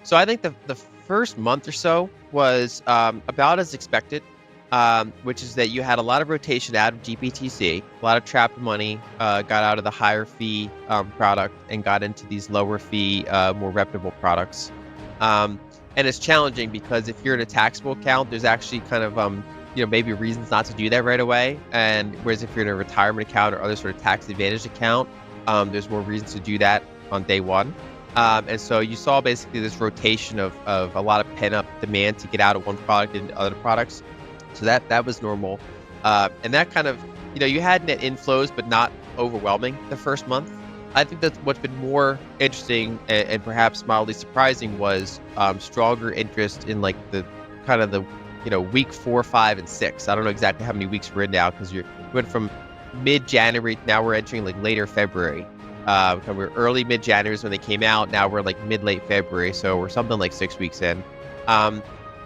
So I think the first month or so was about as expected, which is that you had a lot of rotation out of GBTC, a lot of trapped money got out of the higher fee product and got into these lower fee, more reputable products. And it's challenging because if you're in a taxable account, there's actually kind of maybe reasons not to do that right away. And whereas if you're in a retirement account or other sort of tax advantaged account, there's more reasons to do that on day one. And so you saw basically this rotation of a lot of pent up demand to get out of one product into other products. So that was normal. And that kind of, you had net inflows, but not overwhelming the first month. I think that's what's been more interesting and perhaps mildly surprising was stronger interest in like the kind of the, week 4, 5, and 6. I don't know exactly how many weeks we're in now because we went from mid-January, now we're entering like later February. We're early mid-January is when they came out. Now we're like mid-late February, so we're something like 6 weeks in.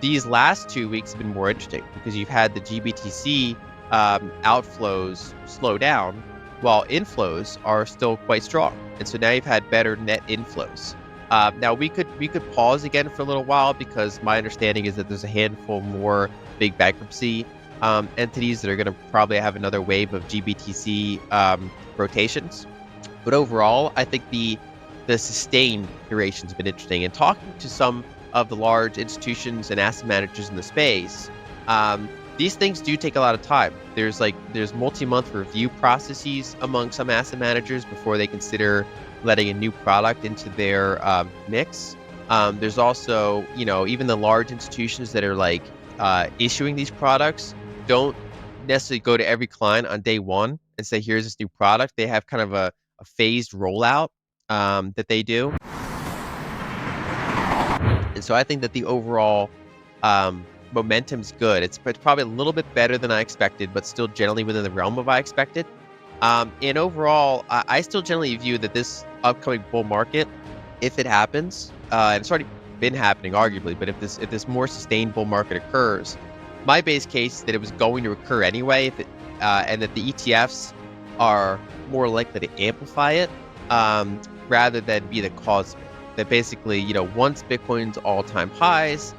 These last 2 weeks have been more interesting because you've had the GBTC outflows slow down while inflows are still quite strong. And so now you've had better net inflows. Now we could pause again for a little while because my understanding is that there's a handful more big bankruptcy entities that are going to probably have another wave of GBTC rotations. But overall, I think the sustained duration has been interesting. And talking to some of the large institutions and asset managers in the space, these things do take a lot of time. There's multi-month review processes among some asset managers before they consider letting a new product into their mix. There's also, even the large institutions that are like issuing these products don't necessarily go to every client on day one and say, here's this new product. They have kind of a phased rollout that they do. And so I think that the overall momentum's good. It's probably a little bit better than I expected, but still generally within the realm of I expected. And overall, I still generally view that this upcoming bull market, if it happens, and it's already been happening arguably, but if this more sustained bull market occurs, my base case is that it was going to occur anyway, and that the ETFs are more likely to amplify it rather than be the cause of it. That basically, once Bitcoin's all-time highs,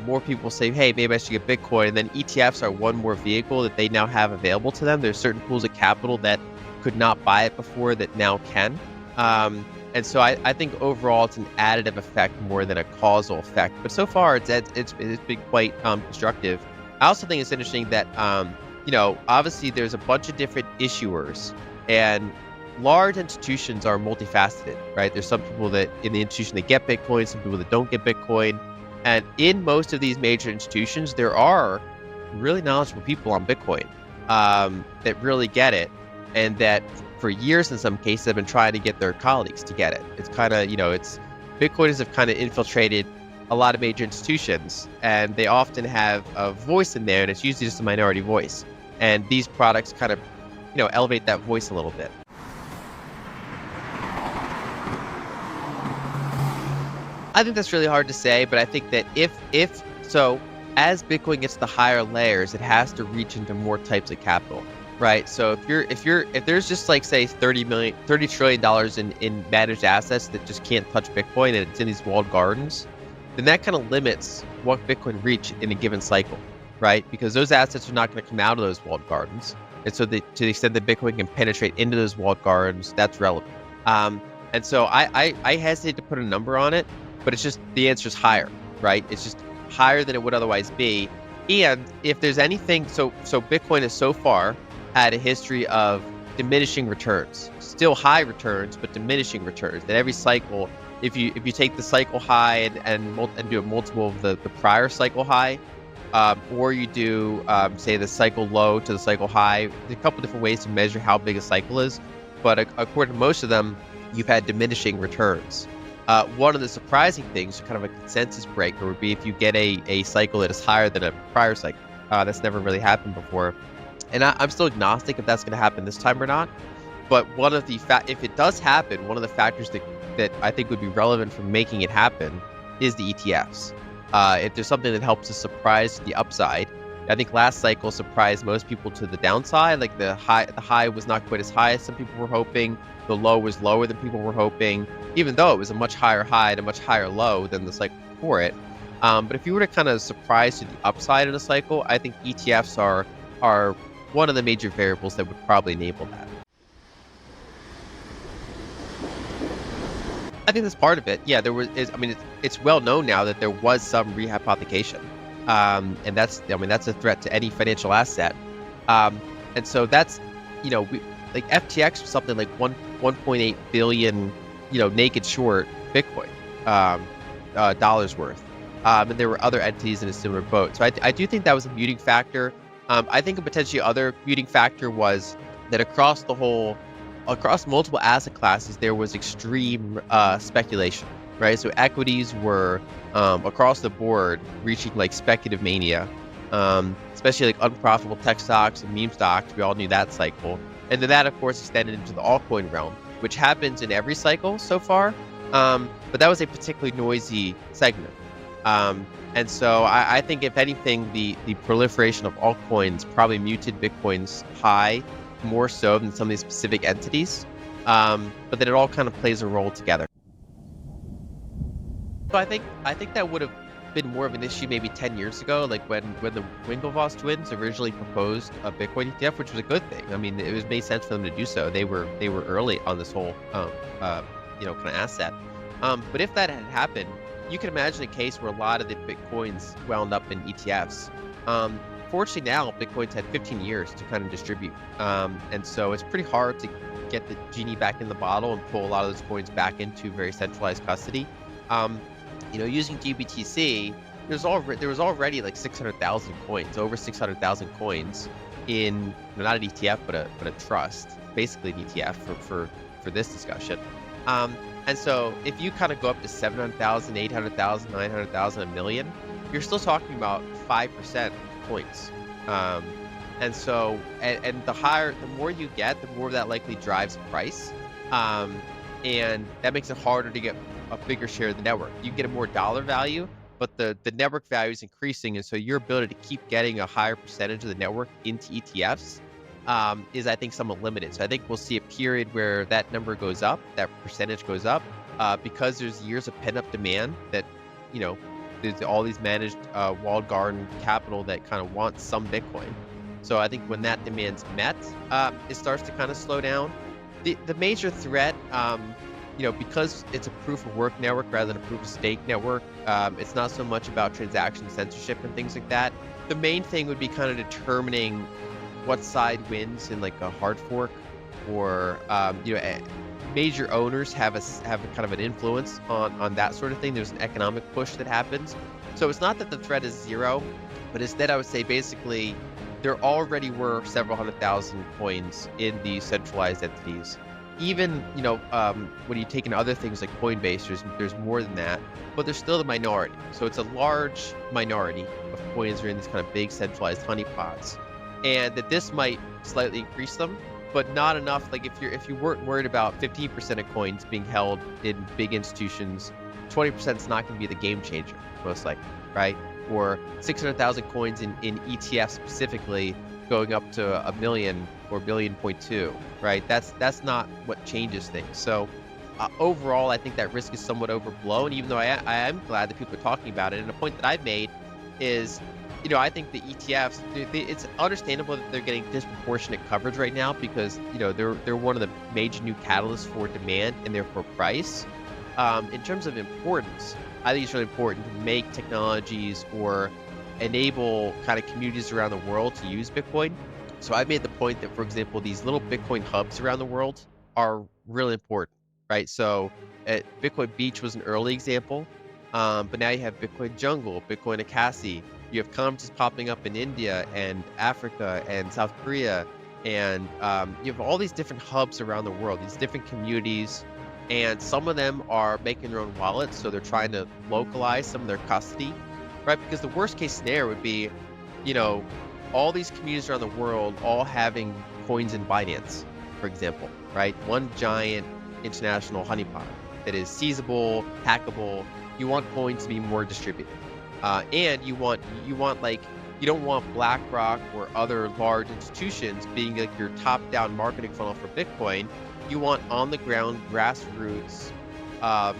more people say, hey, maybe I should get Bitcoin. And then ETFs are one more vehicle that they now have available to them. There's certain pools of capital that could not buy it before that now can. And so I think overall it's an additive effect more than a causal effect. But so far it's been quite constructive. I also think it's interesting that, obviously there's a bunch of different issuers and large institutions are multifaceted, right? There's some people that in the institution that get Bitcoin, some people that don't get Bitcoin. And in most of these major institutions, there are really knowledgeable people on Bitcoin that really get it. And that for years, in some cases, have been trying to get their colleagues to get it. It's kind of, Bitcoiners have kind of infiltrated a lot of major institutions, and they often have a voice in there, and it's usually just a minority voice. And these products kind of, elevate that voice a little bit. I think that's really hard to say, but I think that if as Bitcoin gets to higher layers, it has to reach into more types of capital, right? So if there's just like say $30 trillion in managed assets that just can't touch Bitcoin and it's in these walled gardens, then that kind of limits what Bitcoin reach in a given cycle, right? Because those assets are not going to come out of those walled gardens, and so to the extent that Bitcoin can penetrate into those walled gardens, that's relevant. And so I hesitate to put a number on it. But it's just the answer is higher, right? It's just higher than it would otherwise be. And if there's anything, so Bitcoin has so far had a history of diminishing returns, still high returns, but diminishing returns. That every cycle, if you take the cycle high and do a multiple of the prior cycle high, or you do say the cycle low to the cycle high, there's a couple different ways to measure how big a cycle is. But according to most of them, you've had diminishing returns. One of the surprising things, kind of a consensus breaker, would be if you get a cycle that is higher than a prior cycle. That's never really happened before. And I'm still agnostic if that's going to happen this time or not. But one of the if it does happen, one of the factors that I think would be relevant for making it happen is the ETFs. If there's something that helps us surprise the upside, I think last cycle surprised most people to the downside. Like the high was not quite as high as some people were hoping. The low was lower than people were hoping, even though it was a much higher high and a much higher low than the cycle before it. But if you were to kind of surprise to the upside in a cycle, I think ETFs are one of the major variables that would probably enable that. I think that's part of it. Yeah, I mean, it's well known now that there was some rehypothecation, and that's a threat to any financial asset, um, and so that's, like FTX was something like 1.8 billion, naked short Bitcoin, dollars worth, and there were other entities in a similar boat. So I do think that was a muting factor. I think a potentially other muting factor was that across multiple asset classes, there was extreme speculation, right? So equities were across the board reaching like speculative mania, especially like unprofitable tech stocks and meme stocks. We all knew that cycle. And then that, of course, extended into the altcoin realm, which happens in every cycle so far. But that was a particularly noisy segment. And so I think, if anything, the proliferation of altcoins probably muted Bitcoin's high more so than some of these specific entities, but that it all kind of plays a role together. So I think that would have been more of an issue maybe 10 years ago, like when the Winklevoss twins originally proposed a Bitcoin ETF, which was a good thing. I mean, made sense for them to do so. They were early on this whole kind of asset. But if that had happened, you can imagine a case where a lot of the Bitcoins wound up in ETFs. Fortunately now, Bitcoin's had 15 years to kind of distribute. And so it's pretty hard to get the genie back in the bottle and pull a lot of those coins back into very centralized custody. Using GBTC, there was already like 600,000 coins, over 600,000 coins in, not an ETF, but a trust, basically an ETF for this discussion. And so if you kind of go up to 700,000, 800,000, 900,000, a million, you're still talking about 5% points. And so, and the more you get, the more that likely drives price. And that makes it harder to get a bigger share of the network. You get a more dollar value, but the network value is increasing. And so your ability to keep getting a higher percentage of the network into ETFs is, I think, somewhat limited. So I think we'll see a period where that number goes up, that percentage goes up, because there's years of pent-up demand that, there's all these managed walled garden capital that kind of wants some Bitcoin. So I think when that demand's met, it starts to kind of slow down. The major threat, because it's a proof of work network rather than a proof of stake network, it's not so much about transaction censorship and things like that. The main thing would be kind of determining what side wins in like a hard fork, or major owners have a kind of an influence on that sort of thing. There's an economic push that happens. So it's not that the threat is zero, but instead I would say basically there already were several 100,000 coins in these centralized entities. Even, when you take in other things like Coinbase, there's more than that, but there's still the minority. So it's a large minority of coins that are in these kind of big centralized honeypots. And that this might slightly increase them, but not enough. Like if you weren't worried about 15% of coins being held in big institutions, 20% is not going to be the game changer, most likely, right? Or 600,000 coins in ETFs specifically going up to a million or 1.2 billion, right? That's not what changes things. So overall, I think that risk is somewhat overblown, even though I am glad that people are talking about it. And a point that I've made is, I think the ETFs, it's understandable that they're getting disproportionate coverage right now because, they're one of the major new catalysts for demand and therefore price. In terms of importance, I think it's really important to make technologies or enable kind of communities around the world to use Bitcoin. So I've made the point that, for example, these little Bitcoin hubs around the world are really important, right? So Bitcoin Beach was an early example, but now you have Bitcoin Jungle, Bitcoin Akasi. You have conferences popping up in India and Africa and South Korea, and you have all these different hubs around the world, these different communities, and some of them are making their own wallets, so they're trying to localize some of their custody, right? Because the worst case scenario would be, all these communities around the world all having coins in Binance, for example, right? One giant international honeypot that is seizable, hackable. You want coins to be more distributed. And you want like You don't want BlackRock or other large institutions being like your top-down marketing funnel for Bitcoin. You want on-the-ground grassroots, um,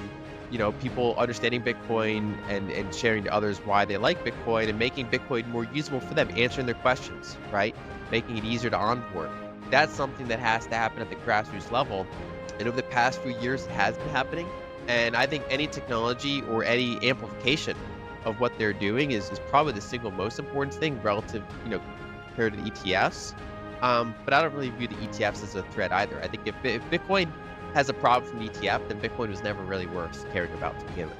people understanding Bitcoin and sharing to others why they like Bitcoin and making Bitcoin more usable for them, answering their questions, right? Making it easier to onboard. That's something that has to happen at the grassroots level. And over the past few years, it has been happening. And I think any technology or any amplification of what they're doing is probably the single most important thing relative, compared to the ETFs. But I don't really view the ETFs as a threat either. I think if Bitcoin has a problem from the ETF, then Bitcoin was never really worth caring about to begin with.